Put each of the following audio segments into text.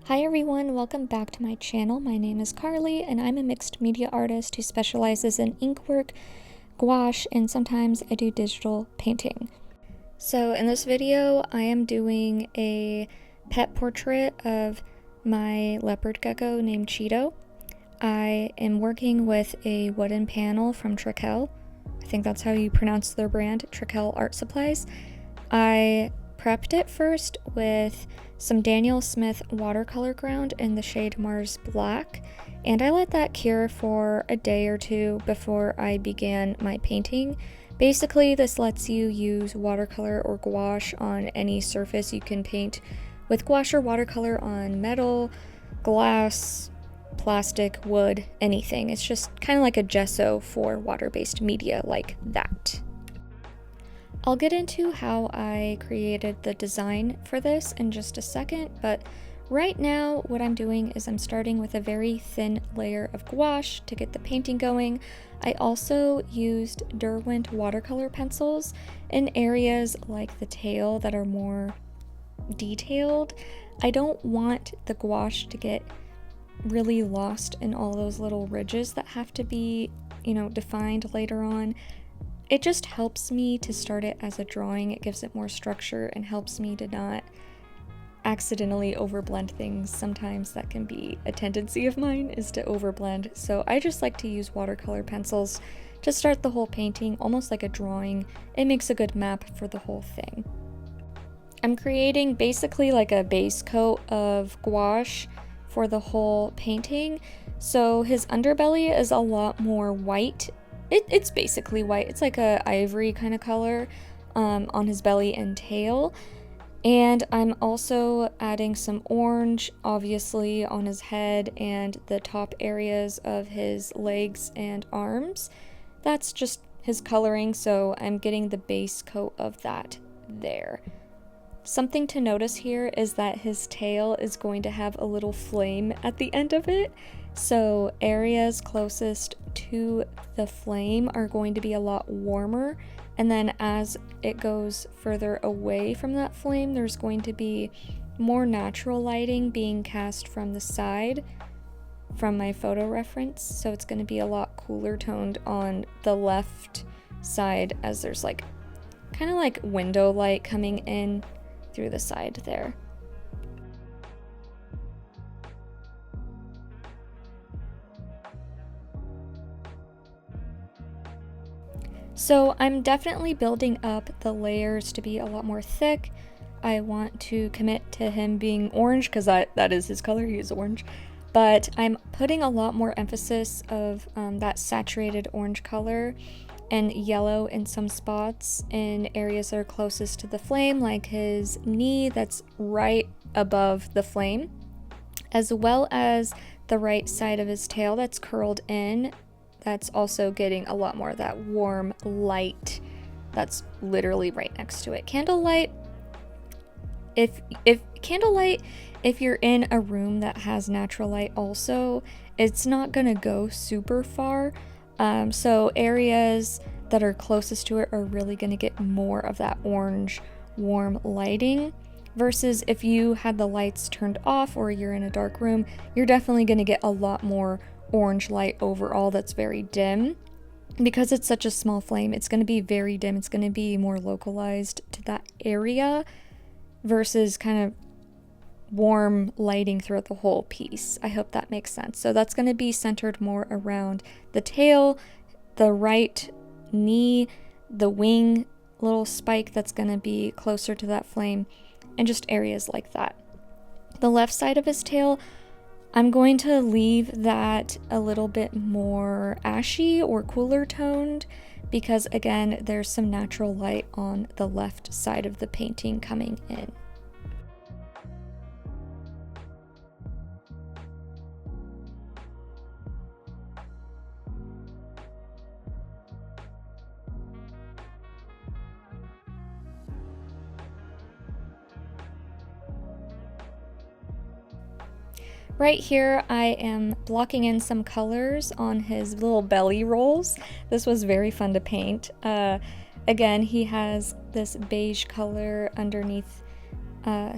Hi everyone, welcome back to my channel. My name is Carly and I'm a mixed media artist who specializes in ink work, gouache, and sometimes I do digital painting. So in this video, I am doing a pet portrait of my leopard gecko named Cheeto. I am working with a wooden panel from Reptile. I think that's how you pronounce their brand, Reptile Art Supplies. I prepped it first with some Daniel Smith watercolor ground in the shade Mars Black, and I let that cure for a day or two before I began my painting. Basically, this lets you use watercolor or gouache on any surface. You can paint with gouache or watercolor on metal, glass, plastic, wood, anything. It's just kind of like a gesso for water-based media like that. I'll get into how I created the design for this in just a second, but right now what I'm doing is I'm starting with a very thin layer of gouache to get the painting going. I also used Derwent watercolor pencils in areas like the tail that are more detailed. I don't want the gouache to get really lost in all those little ridges that have to be, defined later on. It just helps me to start it as a drawing. It gives it more structure and helps me to not accidentally overblend things. Sometimes that can be a tendency of mine, is to overblend. So I just like to use watercolor pencils to start the whole painting, almost like a drawing. It makes a good map for the whole thing. I'm creating basically like a base coat of gouache for the whole painting. So his underbelly is a lot more white. It's basically white. It's like a ivory kind of color on his belly and tail. And I'm also adding some orange, obviously, on his head and the top areas of his legs and arms. That's just his coloring, so I'm getting the base coat of that there. Something to notice here is that his tail is going to have a little flame at the end of it. So areas closest to the flame are going to be a lot warmer, and then as it goes further away from that flame, there's going to be more natural lighting being cast from the side from my photo reference. So it's going to be a lot cooler toned on the left side, as there's like kind of like window light coming in through the side there. So I'm definitely building up the layers to be a lot more thick. I want to commit to him being orange because that is his color, he is orange. But I'm putting a lot more emphasis of that saturated orange color and yellow in some spots in areas that are closest to the flame, like his knee that's right above the flame, as well as the right side of his tail that's curled in. That's also getting a lot more of that warm light that's literally right next to it. Candlelight, if you're in a room that has natural light also, it's not gonna go super far. So areas that are closest to it are really gonna get more of that orange warm lighting, versus if you had the lights turned off or you're in a dark room, you're definitely gonna get a lot more orange light overall that's very dim. Because it's such a small flame, it's going to be very dim. It's going to be more localized to that area versus kind of warm lighting throughout the whole piece. I hope that makes sense. So that's going to be centered more around the tail, the right knee, the wing little spike that's going to be closer to that flame, and just areas like that. The left side of his tail, I'm going to leave that a little bit more ashy or cooler toned because, again, there's some natural light on the left side of the painting coming in. Right here, I am blocking in some colors on his little belly rolls. This was very fun to paint. Again, he has this beige color underneath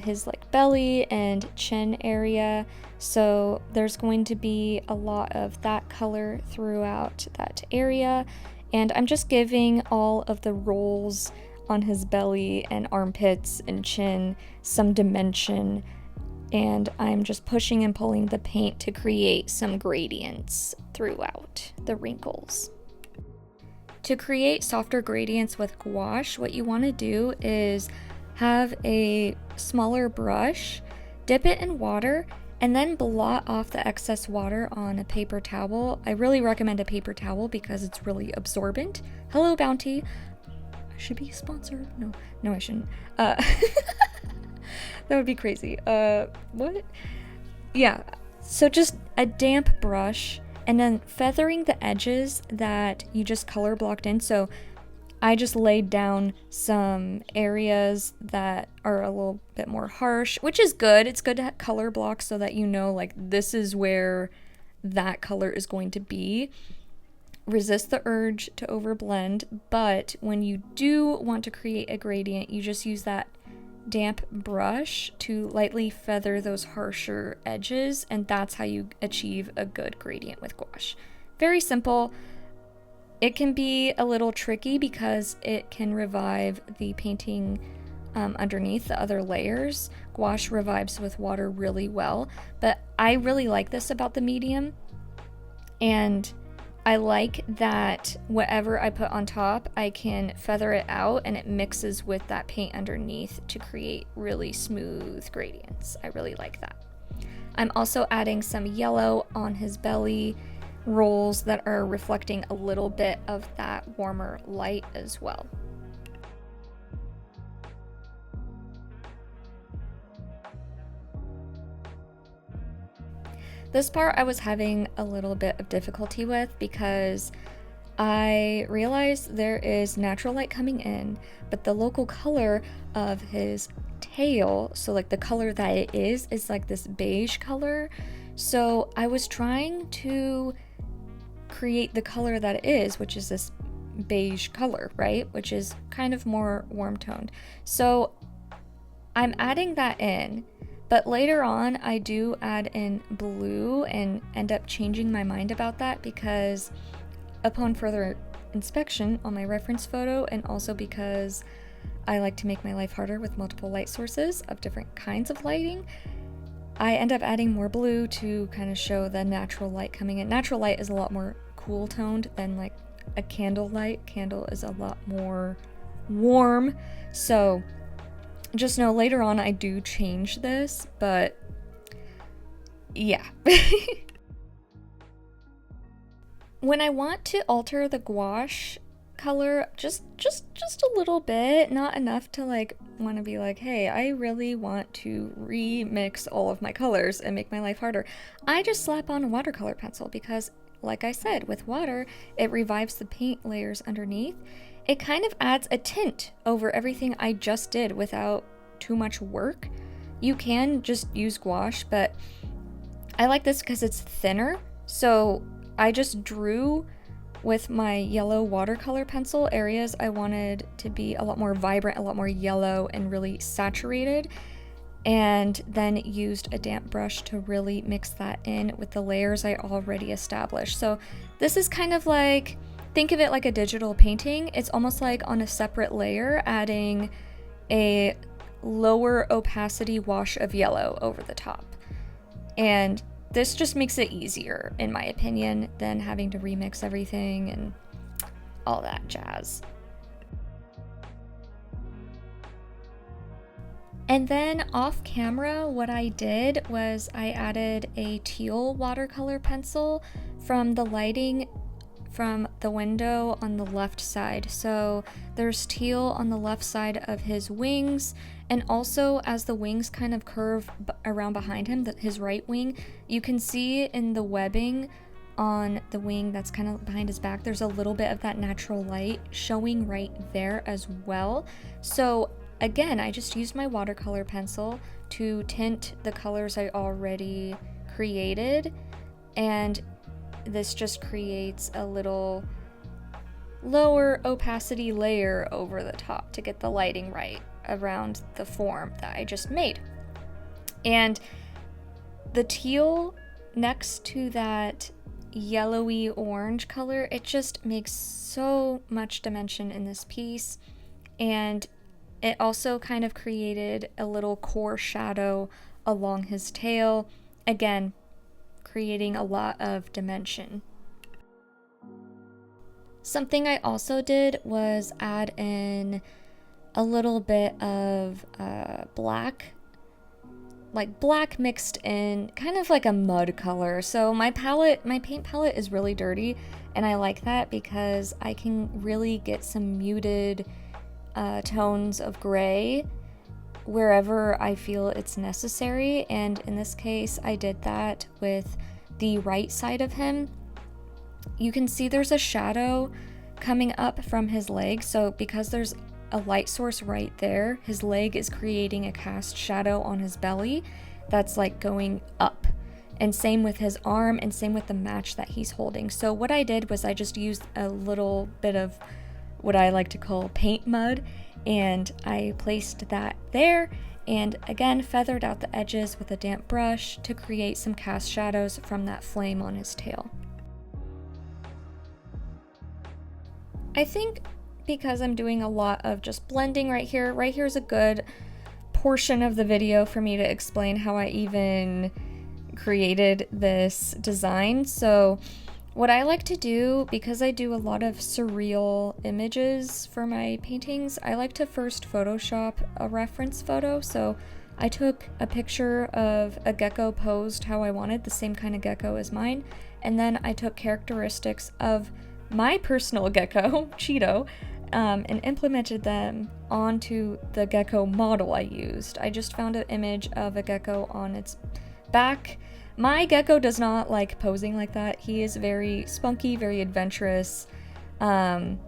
his like belly and chin area. So there's going to be a lot of that color throughout that area. And I'm just giving all of the rolls on his belly and armpits and chin some dimension. And I'm just pushing and pulling the paint to create some gradients throughout the wrinkles. To create softer gradients with gouache, what you want to do is have a smaller brush, dip it in water, and then blot off the excess water on a paper towel. I really recommend a paper towel because it's really absorbent. Hello, Bounty. I should be sponsored. No, I shouldn't. That would be crazy. What? Yeah, so just a damp brush and then feathering the edges that you just color blocked in. So I just laid down some areas that are a little bit more harsh, which is good. It's good to color block so that you know, like, this is where that color is going to be. Resist the urge to overblend, but when you do want to create a gradient, you just use that damp brush to lightly feather those harsher edges, and that's how you achieve a good gradient with gouache. Very simple. It can be a little tricky because it can revive the painting underneath the other layers. Gouache revives with water really well, but I really like this about the medium, and I like that whatever I put on top, I can feather it out and it mixes with that paint underneath to create really smooth gradients. I really like that. I'm also adding some yellow on his belly rolls that are reflecting a little bit of that warmer light as well. This part I was having a little bit of difficulty with because I realized there is natural light coming in, but the local color of his tail, so like the color that it is like this beige color. So I was trying to create the color that it is, which is this beige color, right? Which is kind of more warm toned. So I'm adding that in. But later on, I do add in blue and end up changing my mind about that because upon further inspection on my reference photo, and also because I like to make my life harder with multiple light sources of different kinds of lighting, I end up adding more blue to kind of show the natural light coming in. Natural light is a lot more cool toned than like a candle light. Candle is a lot more warm. So just know later on I do change this, but yeah. When I want to alter the gouache color just a little bit, not enough to like want to be like, hey, I really want to remix all of my colors and make my life harder, I just slap on a watercolor pencil because, like I said, with water it revives the paint layers underneath. It kind of adds a tint over everything I just did without too much work. You can just use gouache, but I like this because it's thinner. So I just drew with my yellow watercolor pencil areas I wanted to be a lot more vibrant, a lot more yellow and really saturated, and then used a damp brush to really mix that in with the layers I already established. So this is kind of like, think of it like a digital painting. It's almost like on a separate layer, adding a lower opacity wash of yellow over the top. And this just makes it easier, in my opinion, than having to remix everything and all that jazz. And then off camera, what I did was I added a teal watercolor pencil from the lighting from the window on the left side. So there's teal on the left side of his wings, and also as the wings kind of curve around behind him, his right wing, you can see in the webbing on the wing that's kind of behind his back, there's a little bit of that natural light showing right there as well. So again, I just used my watercolor pencil to tint the colors I already created, and this just creates a little lower opacity layer over the top to get the lighting right. around the form that I just made. And the teal next to that yellowy orange color, it just makes so much dimension in this piece. And it also kind of created a little core shadow along his tail, again creating a lot of dimension. Something I also did was add in a little bit of black, like black mixed in, kind of like a mud color. So my paint palette is really dirty, and I like that because I can really get some muted tones of gray wherever I feel it's necessary. And in this case, I did that with the right side of him. You can see there's a shadow coming up from his leg. So because there's a light source right there, his leg is creating a cast shadow on his belly that's like going up. And same with his arm, and same with the match that he's holding. So what I did was I just used a little bit of what I like to call paint mud, and I placed that there, and again feathered out the edges with a damp brush to create some cast shadows from that flame on his tail. I think because I'm doing a lot of just blending right here's a good portion of the video for me to explain how I even created this design. So what I like to do, because I do a lot of surreal images for my paintings, I like to first Photoshop a reference photo. So I took a picture of a gecko posed how I wanted, the same kind of gecko as mine, and then I took characteristics of my personal gecko, Cheeto, and implemented them onto the gecko model I used. I just found an image of a gecko on its back. My gecko does not like posing like that. He is very spunky, very adventurous, and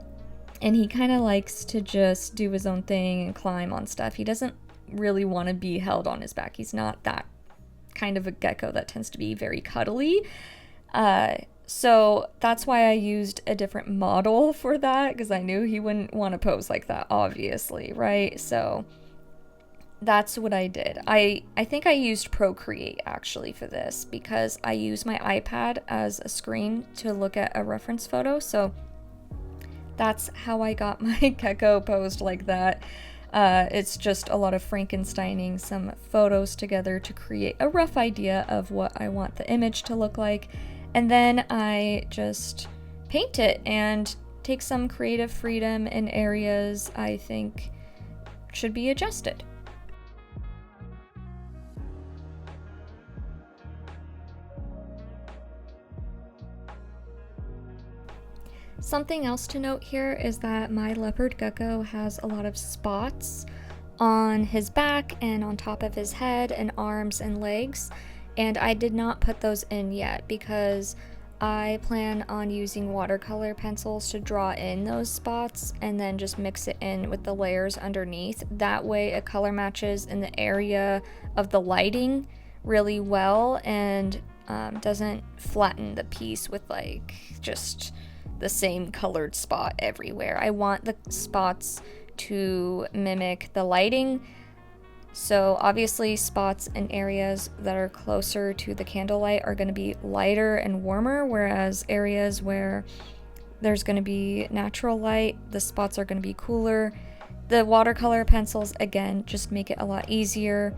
he kind of likes to just do his own thing and climb on stuff. He doesn't really want to be held on his back. He's not that kind of a gecko that tends to be very cuddly. So that's why I used a different model for that, because I knew he wouldn't want to pose like that, obviously, right? So that's what I did. I think I used Procreate actually for this, because I use my iPad as a screen to look at a reference photo. So that's how I got my gecko posed like that. It's just a lot of Frankensteining some photos together to create a rough idea of what I want the image to look like. And then I just paint it and take some creative freedom in areas I think should be adjusted. Something else to note here is that my leopard gecko has a lot of spots on his back and on top of his head and arms and legs, and I did not put those in yet because I plan on using watercolor pencils to draw in those spots and then just mix it in with the layers underneath. That way it color matches in the area of the lighting really well and doesn't flatten the piece with like just the same colored spot everywhere. I want the spots to mimic the lighting. So obviously spots in areas that are closer to the candlelight are going to be lighter and warmer, whereas areas where there's going to be natural light, the spots are going to be cooler. The watercolor pencils, again, just make it a lot easier.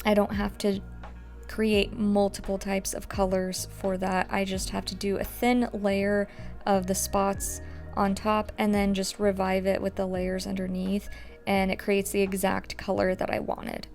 I don't have to create multiple types of colors for that. I just have to do a thin layer of the spots on top and then just revive it with the layers underneath, and it creates the exact color that I wanted.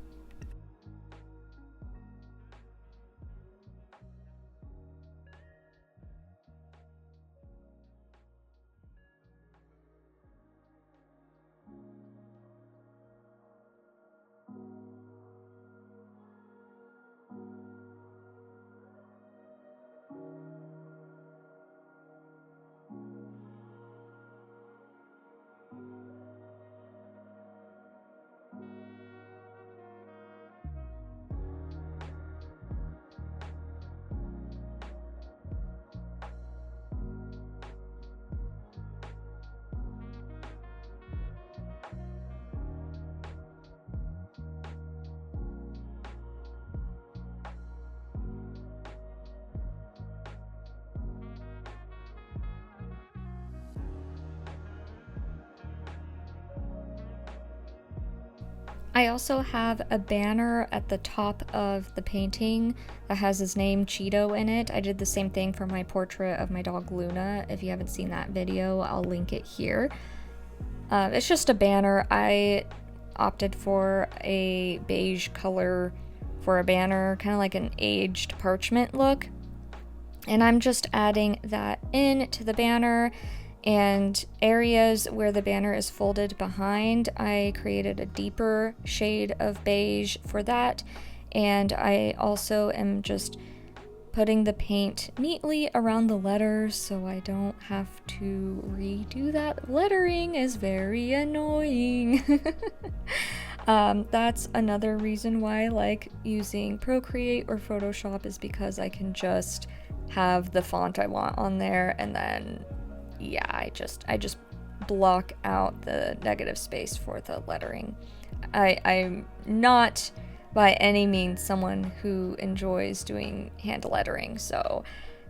I also have a banner at the top of the painting that has his name, Cheeto, in it. I did the same thing for my portrait of my dog Luna. If you haven't seen that video, I'll link it here. It's just a banner. I opted for a beige color for a banner, kind of like an aged parchment look. And I'm just adding that in to the banner, and areas where the banner is folded behind, I created a deeper shade of beige for that. And I also am just putting the paint neatly around the letters so I don't have to redo that. Lettering is very annoying. That's another reason why I like using Procreate or Photoshop, is because I can just have the font I want on there, and then yeah, I just block out the negative space for the lettering. I'm not by any means someone who enjoys doing hand lettering, so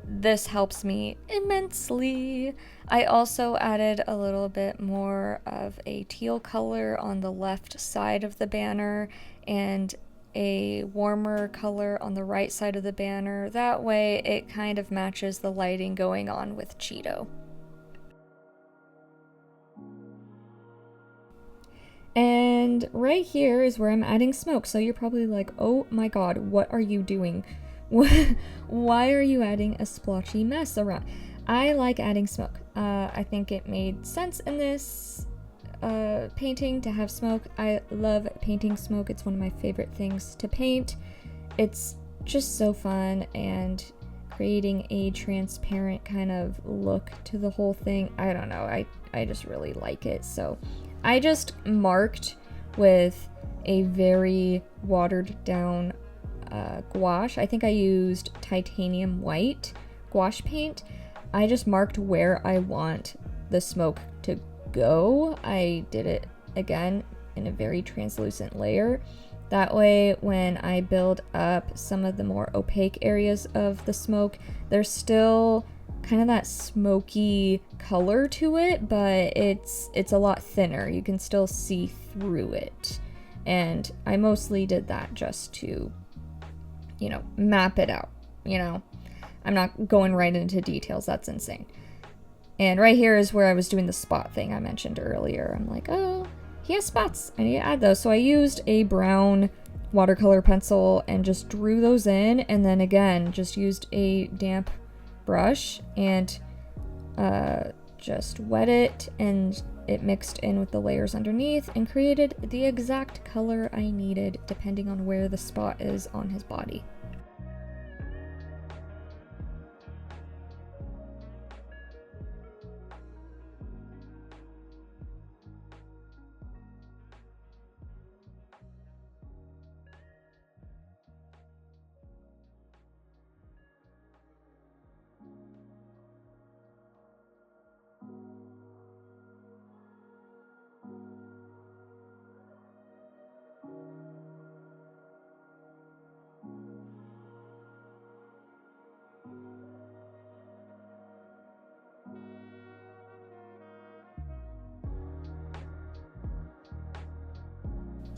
this helps me immensely. I also added a little bit more of a teal color on the left side of the banner and a warmer color on the right side of the banner. That way it kind of matches the lighting going on with Cheeto. And right here is where I'm adding smoke. So you're probably like, oh my god, what are you doing? Why are you adding a splotchy mess around? I like adding smoke. I think it made sense in this painting to have smoke. I love painting smoke. It's one of my favorite things to paint. It's just so fun, and creating a transparent kind of look to the whole thing. I don't know. I just really like it. So I just marked with a very watered down gouache. I think I used titanium white gouache paint. I just marked where I want the smoke to go. I did it again in a very translucent layer. That way when I build up some of the more opaque areas of the smoke, there's still kind of that smoky color to it, but it's a lot thinner. You can still see through it. And I mostly did that just to, you know, map it out, you know. I'm not going right into details, that's insane. And right here is where I was doing the spot thing I mentioned earlier. I'm like, oh, he has spots, I need to add those. So I used a brown watercolor pencil and just drew those in, and then again just used a damp brush and just wet it, and it mixed in with the layers underneath and created the exact color I needed depending on where the spot is on his body.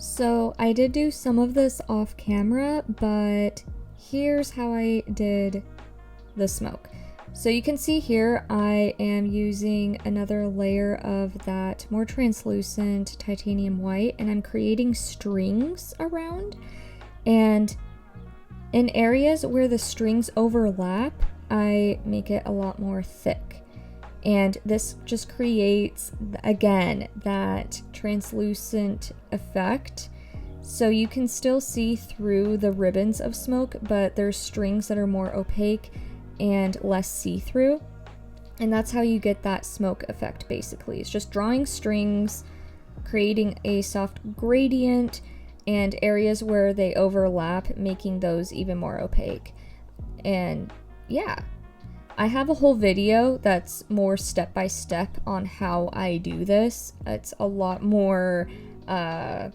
So I did do some of this off camera, but here's how I did the smoke. So you can see here I am using another layer of that more translucent titanium white, and I'm creating strings around. And in areas where the strings overlap, I make it a lot more thick. And this just creates, again, that translucent effect. So you can still see through the ribbons of smoke, but there's strings that are more opaque and less see-through. And that's how you get that smoke effect, basically. It's just drawing strings, creating a soft gradient, and areas where they overlap, making those even more opaque. And yeah. I have a whole video that's more step-by-step on how I do this. It's a lot more, I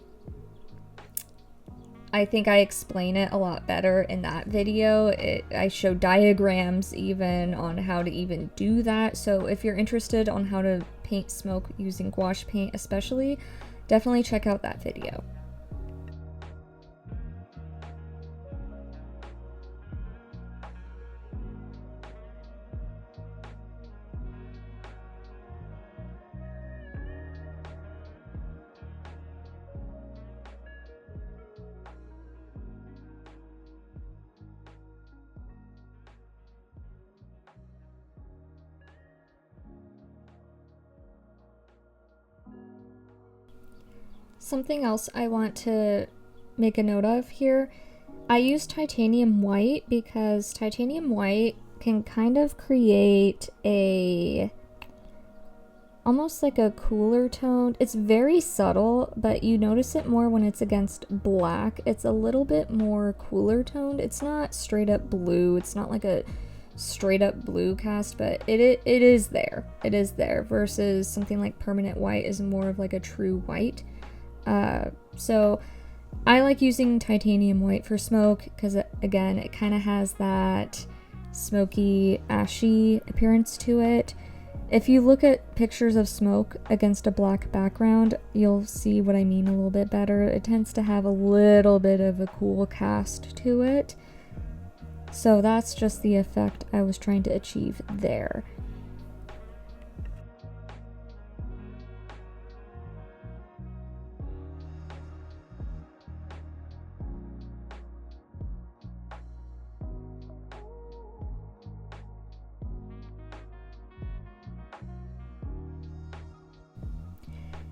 think I explain it a lot better in that video. I show diagrams even on how to even do that. So if you're interested on how to paint smoke using gouache paint especially, definitely check out that video. Something else I want to make a note of here, I use titanium white because titanium white can kind of create almost like a cooler tone. It's very subtle, but you notice it more when it's against black. It's a little bit more cooler toned. It's not straight up blue. It's not like a straight up blue cast, but it is there. It is there versus something like permanent white is more of like a true white. So I like using titanium white for smoke because, again, it kind of has that smoky, ashy appearance to it. If you look at pictures of smoke against a black background, you'll see what I mean a little bit better. It tends to have a little bit of a cool cast to it. So that's just the effect I was trying to achieve there.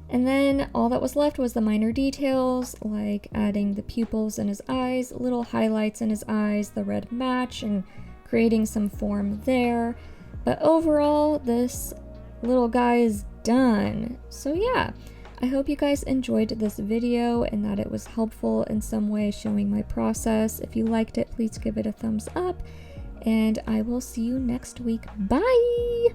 And then all that was left was the minor details, like adding the pupils in his eyes, little highlights in his eyes, the red match, and creating some form there. But overall, this little guy is done. So yeah, I hope you guys enjoyed this video and that it was helpful in some way showing my process. If you liked it, please give it a thumbs up, and I will see you next week. Bye!